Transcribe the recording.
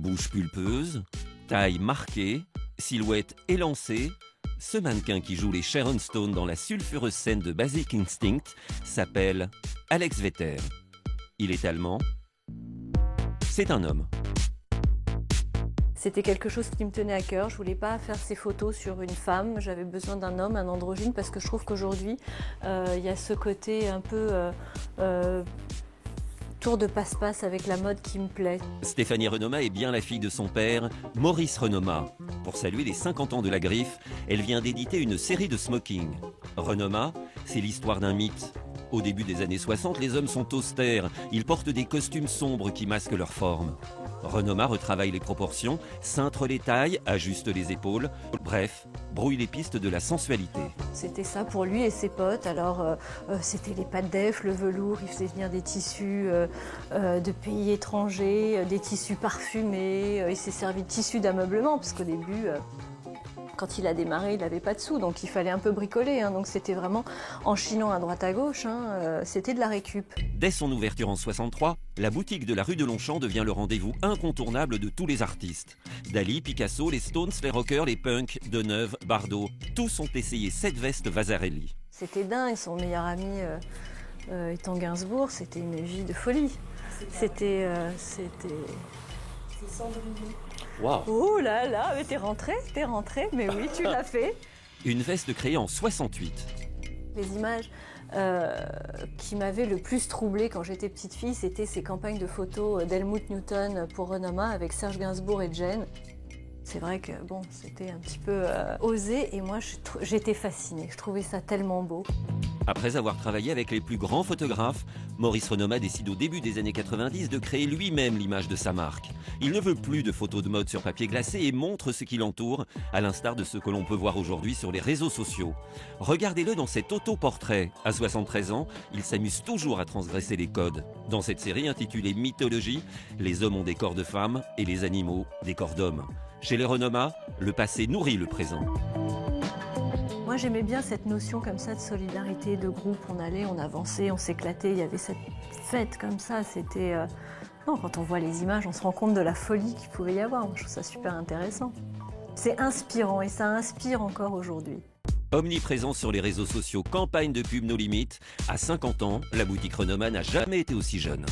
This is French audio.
Bouche pulpeuse, taille marquée, silhouette élancée, ce mannequin qui joue les Sharon Stone dans la sulfureuse scène de Basic Instinct s'appelle Alex Vetter. Il est allemand. C'est un homme. C'était quelque chose qui me tenait à cœur. Je voulais pas faire ces photos sur une femme. J'avais besoin d'un homme, un androgyne, parce que je trouve qu'aujourd'hui, il y a ce côté un peu tour de passe-passe avec la mode qui me plaît. Stéphanie Renoma est bien la fille de son père, Maurice Renoma. Pour saluer les 50 ans de la Griffe, elle vient d'éditer une série de smoking. Renoma, c'est l'histoire d'un mythe. Au début des années 60, les hommes sont austères. Ils portent des costumes sombres qui masquent leur forme. Renoma retravaille les proportions, cintre les tailles, ajuste les épaules. Bref, brouille les pistes de la sensualité. C'était ça pour lui et ses potes. Alors, c'était les pâtes d'Ef, le velours. Il faisait venir des tissus de pays étrangers, des tissus parfumés. Il s'est servi de tissus d'ameublement, parce qu'au début... Quand il a démarré, il n'avait pas de sous, donc il fallait un peu bricoler. Donc c'était vraiment en chinant à droite à gauche, c'était de la récup. Dès son ouverture en 63, la boutique de la rue de Longchamp devient le rendez-vous incontournable de tous les artistes. Dali, Picasso, les Stones, les rockers, les punks, Deneuve, Bardot, tous ont essayé cette veste Vasarely. C'était dingue, son meilleur ami étant Gainsbourg, c'était une vie de folie. C'était Cendrillon. Wow. Oh là là, mais t'es rentré, mais oui, tu l'as fait. Une veste créée en 68. Les images qui m'avaient le plus troublée quand j'étais petite fille, c'était ces campagnes de photos d'Helmut Newton pour Renoma avec Serge Gainsbourg et Jane. C'est vrai que bon, c'était un petit peu osé et moi j'étais fascinée, je trouvais ça tellement beau. Après avoir travaillé avec les plus grands photographes, Maurice Renoma décide au début des années 90 de créer lui-même l'image de sa marque. Il ne veut plus de photos de mode sur papier glacé et montre ce qui l'entoure, à l'instar de ce que l'on peut voir aujourd'hui sur les réseaux sociaux. Regardez-le dans cet autoportrait. À 73 ans, il s'amuse toujours à transgresser les codes. Dans cette série intitulée Mythologie, les hommes ont des corps de femmes et les animaux des corps d'hommes. Chez les Renoma, le passé nourrit le présent. Moi j'aimais bien cette notion comme ça de solidarité, de groupe. On allait, on avançait, on s'éclatait, il y avait cette fête comme ça. C'était... Non, quand on voit les images, on se rend compte de la folie qu'il pouvait y avoir. Moi, je trouve ça super intéressant. C'est inspirant et ça inspire encore aujourd'hui. Omniprésent sur les réseaux sociaux, campagne de pub No Limites. À 50 ans, la boutique Renoma n'a jamais été aussi jeune.